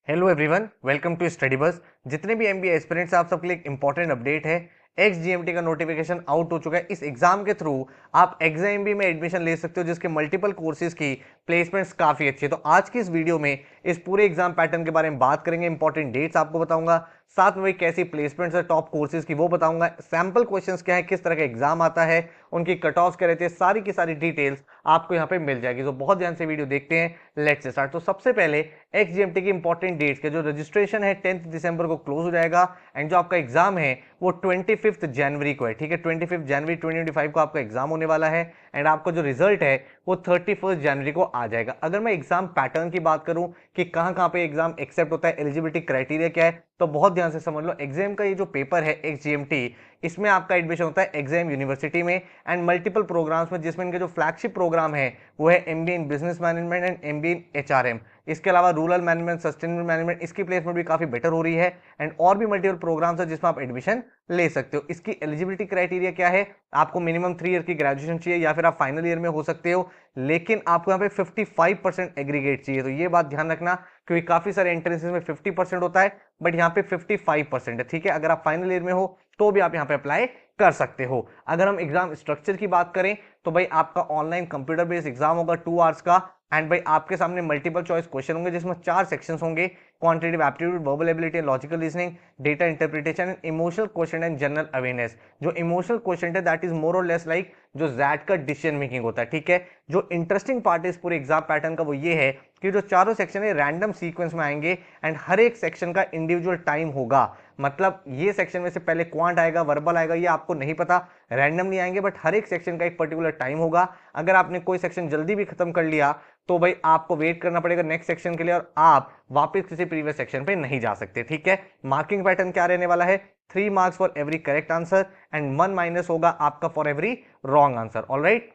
Hello everyone, welcome to Study Bus. जितने भी MBA aspirants आप सबके लिए एक इंपॉर्टेंट अपडेट है। एक्सजीएमटी का नोटिफिकेशन आउट हो चुका है। इस एग्जाम के थ्रू आप एग्जाम में एडमिशन ले सकते हो, जिसके मल्टीपल कोर्सेज की प्लेसमेंट्स काफी अच्छी है। तो आज की इस वीडियो में इस पूरे एग्जाम पैटर्न के बारे में बात करेंगे। इंपॉर्टेंट डेट्स आपको बताऊंगा, साथ में वही कैसी प्लेसमेंट्स है टॉप कोर्सेज की वो बताऊंगा। सैंपल क्वेश्चंस क्या है, किस तरह का एग्जाम आता है, उनकी कट ऑफ क्या रहती है, सारी की सारी डिटेल्स आपको यहाँ पे मिल जाएगी। तो बहुत ध्यान से वीडियो देखते हैं। Let's start. तो सबसे पहले एक्सजीएमटी की इंपॉर्टेंट डेट्स के जो रजिस्ट्रेशन है 10 दिसंबर को क्लोज हो जाएगा एंड जो आपका एग्जाम है वो 25 जनवरी को है। ठीक है, 25 जनवरी 2025 को आपका एग्जाम होने वाला है एंड आपका जो रिजल्ट है वो 31 जनवरी को आ जाएगा। अगर मैं एग्जाम पैटर्न की बात करूं कि कहां कहां पे एग्जाम एक्सेप्ट होता है, एलिजिबिलिटी क्राइटेरिया क्या है, तो बहुत ध्यान से समझ लो। एग्जाम का ये जो पेपर है एक्सजीएमटी, इसमें आपका एडमिशन होता है एग्जाम यूनिवर्सिटी में एंड मल्टीपल प्रोग्राम्स में, जिसमें इनके जो फ्लैगशिप प्रोग्राम है वो है MBA in business management and MBA in HRM. इसके अलावा रूरल मैनेजमेंट, सस्टेनेबल मैनेजमेंट, इसकी प्लेसमेंट भी काफी बेटर हो रही है एंड और भी मल्टीपल प्रोग्राम्स है जिसमें आप एडमिशन ले सकते हो। इसकी एलिजिबिलिटी क्राइटेरिया क्या है, आपको मिनिमम 3 ईयर की ग्रेजुएशन चाहिए या फिर आप फाइनल ईयर में हो सकते हो, लेकिन आपको यहाँ पे 55% एग्रीगेट चाहिए। तो ये बात ध्यान रखना, क्योंकि काफी सारे एंट्रेंसेस में 50% होता है बट यहाँ पे 55% है। ठीक है, अगर आप फाइनल ईयर में हो तो भी आप यहाँ पे अप्लाई कर सकते हो। अगर हम एग्जाम स्ट्रक्चर की बात करें तो भाई आपका ऑनलाइन कंप्यूटर बेस्ड एग्जाम होगा 2 आवर्स का एंड भाई आपके सामने मल्टीपल चॉइस क्वेश्चन होंगे, जिसमें 4 सेक्शंस होंगे: quantitative aptitude, verbal ability, logical reasoning, data interpretation and emotional question and general awareness. जो इमोशनल क्वेश्चन है दैट इज मोर और लेस लाइक जो जैट का डिसीजन मेकिंग होता है। ठीक है, जो इंटरेस्टिंग पार्ट है इस पूरे एग्जाम पैटर्न का वो ये है कि जो चारों सेक्शन है रैंडम सीक्वेंस में आएंगे एंड हर एक सेक्शन का इंडिविजुअल टाइम होगा। मतलब ये सेक्शन में से पहले क्वांट आएगा, वर्बल आएगा, ये आपको नहीं पता, रैंडम नहीं आएंगे, बट हर एक सेक्शन का एक पर्टिकुलर टाइम होगा। अगर आपने कोई सेक्शन जल्दी भी खत्म कर लिया तो भाई आपको वेट करना पड़ेगा नेक्स्ट सेक्शन के लिए और आप वापस किसी प्रीवियस सेक्शन पे नहीं जा सकते। ठीक है, मार्किंग पैटर्न क्या रहने वाला है, 3 marks for every correct answer and 1 minus होगा आपका for every wrong answer. Alright,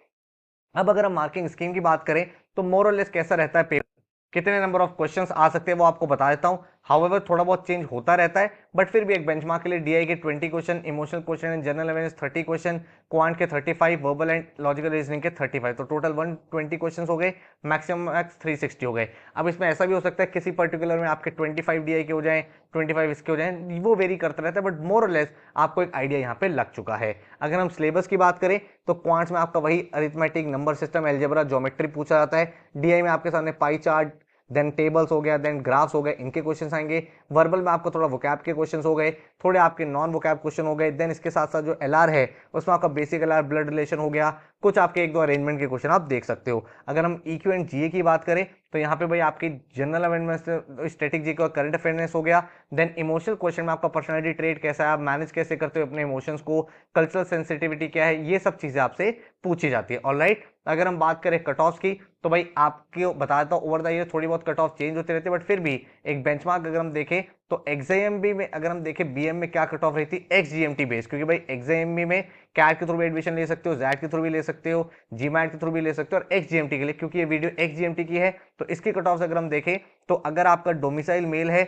अब अगर हम मार्किंग स्कीम की बात करें तो मोर और लेस कैसा रहता है पेपर, कितने नंबर ऑफ क्वेश्चंस आ सकते हैं वो आपको बता देता हूं। हाउएवर थोड़ा बहुत चेंज होता रहता है बट फिर भी एक बेंचमार्क के लिए डीआई के 20 question, emotional question and general awareness 30 question, quant के 35, वर्बल एंड लॉजिकल रीजनिंग के 35, तो टोटल 120 क्वेश्चन हो गए, मैक्सिमम मैक्स 360 हो गए। अब इसमें ऐसा भी हो सकता है किसी पर्टिकुलर में आपके 25 डीआई के हो जाए, 25 इसके हो जाए, वो वेरी करता रहता है, बट मोर और लेस आपको एक आइडिया यहाँ पे लग चुका है। अगर हम सिलेबस की बात करें तो क्वांट्स में आपका वही arithmetic, number system, algebra, geometry पूछा जाता है। डीआई में आपके सामने पाई चार्ट, देन टेबल्स हो गया, देन ग्राफ्स हो गए, इनके क्वेश्चंस आएंगे। वर्बल में आपको थोड़ा वोकैब के क्वेश्चंस हो गए, थोड़े आपके नॉन वोकैब क्वेश्चन हो गए। देन इसके साथ साथ जो एलआर है उसमें आपका बेसिक एलआर, ब्लड रिलेशन हो गया, कुछ आपके एक दो अरेंजमेंट के क्वेश्चन आप देख सकते हो। अगर हम ईक्यू एंड जीए की बात करें तो यहाँ पे भाई आपकी जनरल अवेयरनेस, स्टैटिक जीके और करंट अफेयरनेस हो गया। देन इमोशनल क्वेश्चन में आपका पर्सनैलिटी ट्रेट कैसा है, आप मैनेज कैसे करते हो अपने इमोशंस को, कल्चरल सेंसिटिविटी क्या है, ये सब चीजें आपसे पूछी जाती है। ऑलराइट, अगर हम बात करें कट ऑफ की तो भाई आपको बता देता हूँ, ओवर द ईयर थोड़ी बहुत कट ऑफ चेंज होती रहती है बट फिर भी एक बेंचमार्क अगर हम देखें तो एग्जाम में अगर हम देखें बीएम में क्या कट ऑफ रहती है एक्सजीएमटी बेस, क्योंकि भाई एग्जाम में कैट के थ्रू भी एडमिशन ले सकते हो, जैट के थ्रू भी ले सकते हो, जीमैट के थ्रू भी ले सकते हो, और एक्सजीएमटी के लिए क्योंकि ये वीडियो एक्सजीएमटी की है तो इसकी कट ऑफ अगर हम देखें तो अगर आपका डोमिसाइल मेल है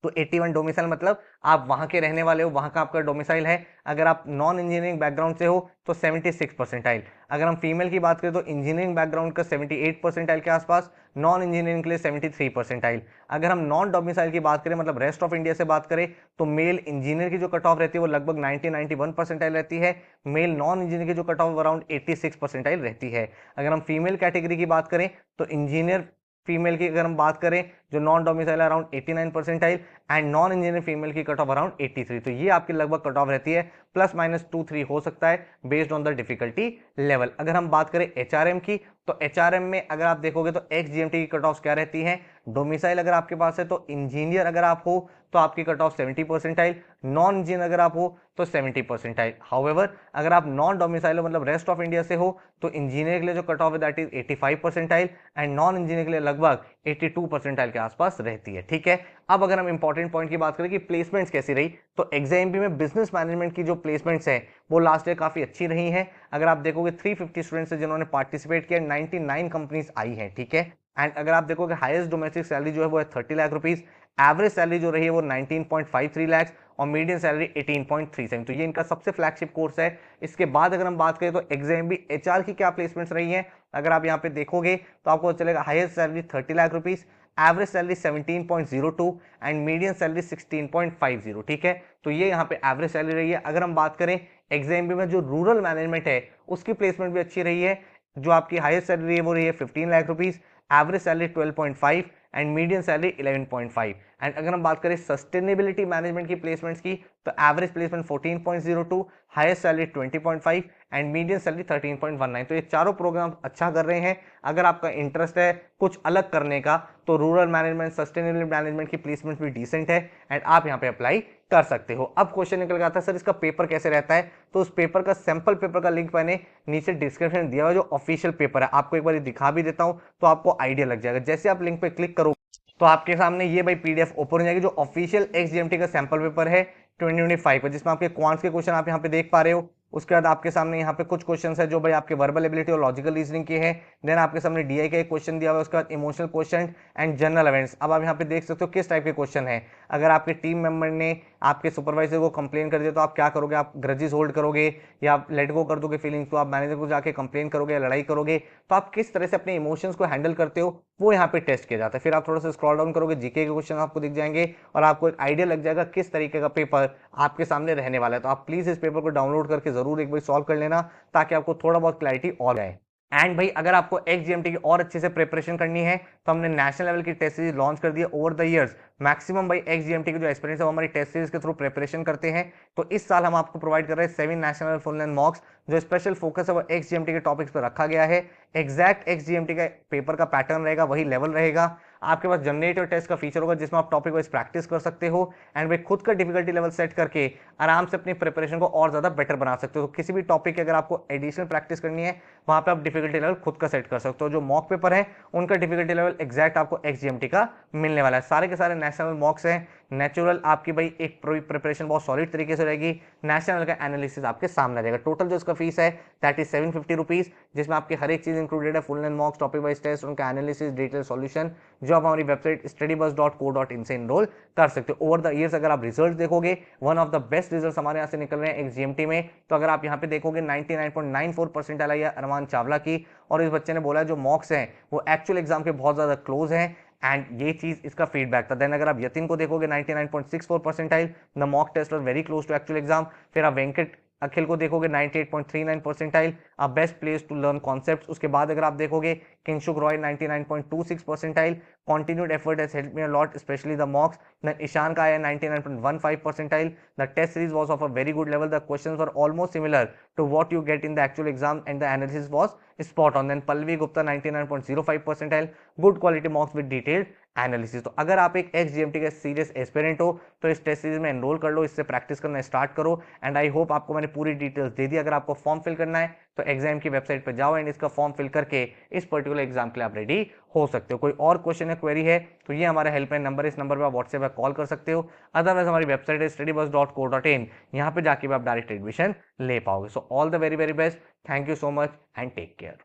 तो 81 डोमिसाइल, मतलब आप वहां के रहने वाले हो, वहां का आपका डोमिसाइल है। अगर आप नॉन इंजीनियरिंग बैकग्राउंड से हो तो 76 परसेंटाइल। अगर हम फीमेल की बात करें तो इंजीनियरिंग बैकग्राउंड का 78 परसेंटाइल के आसपास, नॉन इंजीनियरिंग के लिए 73 परसेंटाइल। अगर हम नॉन डोमिसाइल की बात करें, मतलब रेस्ट ऑफ इंडिया से बात करें, तो मेल इंजीनियर की जो कट ऑफ रहती है वो लगभग 90-91 परसेंटाइल रहती है। मेल नॉन इंजीनियर की जो कट ऑफ अराउंड 86 परसेंटाइल रहती है। अगर हम फीमेल कैटेगरी की बात करें तो इंजीनियर फीमेल की अगर हम बात करें जो non domicile around 89 percentile and non engineer female की कट ऑफ अराउंड 83। तो ये आपकी लगभग कट ऑफ रहती है, प्लस माइनस 2-3 हो सकता है based on the difficulty level. अगर हम बात करें एचआरएम की तो एचआरएम में अगर आप देखोगे तो एक्सजीएमटी की कट ऑफ क्या रहती है, डोमिसाइल अगर आपके पास है तो इंजीनियर अगर आप हो तो आपकी cut off 70 percentile, non engineer अगर आप हो तो 70 परसेंटाइल। हाउएवर अगर आप नॉन डोमिसाइल हो, मतलब रेस्ट ऑफ इंडिया से हो, तो इंजीनियर के लिए जो कट ऑफ है that is 85 percentile and non engineer के लिए लगभग 82 परसेंटाइल के आसपास रहती है। ठीक है, अब अगर हम इंपॉर्टेंट पॉइंट की बात करें कि प्लेसमेंट्स कैसी रही, तो एग्जाम में बिजनेस मैनेजमेंट की जो प्लेसमेंट्स है वो लास्ट ईयर काफी अच्छी रही हैं। अगर आप देखोगे 350 स्टूडेंट्स से जिन्होंने पार्टिसिपेट किया, 99 कंपनीज आई हैं। ठीक है, एंड अगर आप देखोगे हाईएस्ट डोमेस्टिक सैलरी जो है वो है 30 लाख रुपीज, एवरेज सैलरी जो रही है वो 19.53 लाख और मीडियम सैलरी 18.37। तो ये इनका सबसे फ्लैगशिप कोर्स है। इसके बाद अगर हम बात करें तो एग्जाम भी एचआर की क्या प्लेसमेंट्स रही हैं, अगर आप यहाँ पे देखोगे तो आपको चलेगा highest salary 30 lakh rupees, average salary 17.02 and median salary 16.50। ठीक है, तो ये यहाँ पे एवरेज सैलरी रही है। अगर हम बात करें एग्जाम में जो रूरल मैनेजमेंट है उसकी प्लेसमेंट भी अच्छी रही है। जो आपकी हाईएस्ट सैलरी है वो रही है 15 lakh rupees, average salary 12.5 and median salary 11.5। And अगर हम बात करें सस्टेनेबिलिटी मैनेजमेंट की प्लेसमेंट्स की तो average placement 14.02, highest salary 20.5 and median salary 13.19। तो ये चारों प्रोग्राम अच्छा कर रहे हैं। अगर आपका इंटरेस्ट है कुछ अलग करने का तो रूरल मैनेजमेंट, सस्टेनेबल मैनेजमेंट की प्लेसमेंट भी डिसेंट है एंड आप यहाँ पे अप्लाई कर सकते हो। अब क्वेश्चन निकल के आता है सर इसका पेपर कैसे रहता है, तो उस पेपर का सैंपल पेपर का लिंक मैंने नीचे डिस्क्रिप्शन दिया हुआ जो ऑफिशियल पेपर है, आपको एक बार दिखा भी देता हूं तो आपको आइडिया लग जाएगा। जैसे आप लिंक पे क्लिक करोगे तो आपके सामने ये भाई पीडीएफ ओपन हो जाएगी जो ऑफिशियल एक्सजीएमटी का सैंपल पेपर है 2025 का, जिसमें आपके क्वांट्स के क्वेश्चन आप यहाँ पे देख पा रहे हो। उसके बाद आपके सामने यहाँ पे कुछ क्वेश्चंस है जो भाई आपके वर्बल एबिलिटी और लॉजिकल रीजनिंग के हैं। देन आपके सामने डीआई का एक क्वेश्चन दिया हुआ है, उसके बाद emotional question and general awareness. अब आप यहाँ पे देख सकते हो किस टाइप के क्वेश्चन है। अगर आपके टीम मेंबर ने आपके सुपरवाइजर को कंप्लेन कर दिया तो आप क्या करोगे, आप ग्रजेस होल्ड करोगे या आप लेट गो कर दोगे फीलिंग्स को, आप मैनेजर को जाके कंप्लेन करोगे या लड़ाई करोगे, तो आप किस तरह से अपने इमोशंस को हैंडल करते हो वो यहाँ पे टेस्ट किया जाता है। फिर आप थोड़ा सा स्क्रॉल डाउन करोगे, जीके के क्वेश्चन आपको दिख जाएंगे और आपको एक आइडिया लग जाएगा किस तरीके का पेपर आपके सामने रहने वाला है। तो आप प्लीज इस पेपर को डाउनलोड करके जरूर एक बार सॉल्व कर लेना ताकि आपको थोड़ा बहुत क्लैरिटी और आए। एंड भाई अगर आपको एक्सजीएमटी की और अच्छे से प्रिपरेशन करनी है तो हमने नेशनल लेवल की टेस्ट सीरीज लॉन्च कर दी है ओवर द इयर्स। मैक्सिमम भाई एक्सजीएमटी के जो एस्पिरेंट्स है वो हमारी टेस्ट सीरीज के थ्रू प्रिपरेशन करते हैं। तो इस साल हम आपको प्रोवाइड कर रहे हैं 7 नेशनल फुल लेंथ मॉक्स, जो स्पेशल फोकस है वो एक्सजीएमटी के टॉपिक्स पर रखा गया है। एग्जैक्ट एक्सजीएमटी का पेपर का पैटर्न रहेगा, वही लेवल रहेगा। आपके पास जनरेटिव टेस्ट का फीचर होगा जिसमें आप टॉपिक वाइज प्रैक्टिस कर सकते हो एंड भाई खुद का डिफिकल्टी लेवल सेट करके आराम से अपनी प्रिपरेशन को और ज्यादा बेटर बना सकते हो। तो किसी भी टॉपिक की अगर आपको एडिशनल प्रैक्टिस करनी है वहां पे आप डिफिकल्टी लेवल खुद का सेट कर सकते हो। जो मॉक पेपर है उनका डिफिकल्टी लेवल एग्जैक्ट आपको एक्सजीएमटी का मिलने वाला है। सारे के सारे नेशनल मॉक्स हैं, नेचुरल आपकी भाई एक प्रिपरेशन बहुत सॉलिड तरीके से रहेगी। नेशनल का एनालिसिस आपके सामने रहेगा। टोटल जो इसका फीस है दैट इज 750 रुपीज, जिसमें आपकी हर एक चीज इंक्लूडेड है, full length mocks, topic wise test, उनका एनालिसिस, डिटेल सॉल्यूशन, जो आप हमारी वेबसाइट studybus.co.in से इनरोल कर सकते हो। ओवर द ईयर्स अगर आप रिजल्ट देखोगे one of the best result हमारे यहाँ से निकल रहे हैं एक्सजीएमटी में। तो अगर आप यहाँ पे देखोगे 99.94% आई है अरमान चावला की, और इस बच्चे ने बोला जो मॉक्स हैं वो एक्चुअल एग्जाम के बहुत ज्यादा क्लोज हैं एंड ये चीज इसका फीडबैक था। देन अगर आप यतिन को देखोगे 99.64 percentile, the mock test was very close to actual exam. फिर आप वेंकट अखिल को देखोगे 98.39 percentile, a best place to learn concepts. उसके बाद अगर आप देखोगे Kinshuk Roy 99.26 percentile, continued effort has helped me a lot especially the mocks. Then Ishaan का आया 99.15 percentile. The test series was of a very good level. The questions were almost similar to what you get in the actual exam and the analysis was spot on. Then Pallavi Gupta 99.05 percentile. Good quality mocks with detailed analysis. तो अगर आप एक XGMT का serious aspirant हो तो इस test series में enrol कर लो, इससे प्रैक्टिस करना स्टार्ट करो एंड आई होप आपको मैंने पूरी डिटेल्स दे दी। अगर आपको फॉर्म फिल करना है तो एग्जाम की वेबसाइट पर जाओ एंड इसका फॉर्म फिल करके इस पर्टिकुलर एग्जाम के लिए आप रेडी हो सकते हो। कोई और क्वेश्चन है, क्वेरी है तो ये हमारा हेल्पलाइन नंबर, इस नंबर पर आप व्हाट्सएप पर कॉल कर सकते हो। अदरवाइज हमारी वेबसाइट है studybus.co.in, यहाँ पे जाके भी आप डायरेक्ट एडमिशन ले पाओगे। So all the very very best, thank you so much and take care.